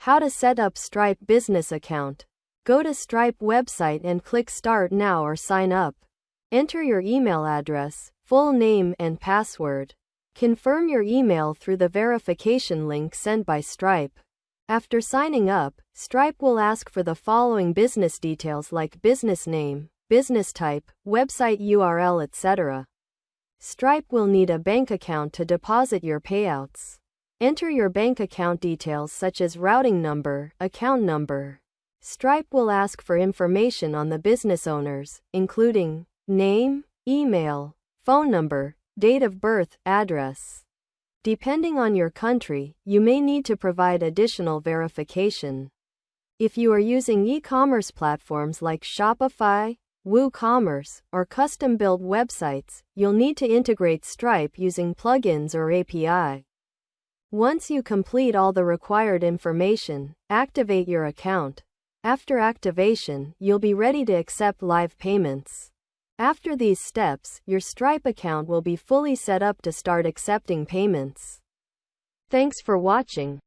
How to set up Stripe business account. Go to Stripe website and click Start Now or Sign Up. Enter your email address, full name and password. Confirm your email through the verification link sent by Stripe. After signing up, Stripe will ask for the following business details like business name, business type, website URL, etc. Stripe will need a bank account to deposit your payouts. Enter your bank account details such as routing number, account number. Stripe will ask for information on the business owners, including name, email, phone number, date of birth, address. Depending on your country, you may need to provide additional verification. If you are using e-commerce platforms like Shopify, WooCommerce, or custom-built websites, you'll need to integrate Stripe using plugins or API. Once you complete all the required information, activate your account. After activation, you'll be ready to accept live payments. After these steps, your Stripe account will be fully set up to start accepting payments. Thanks for watching.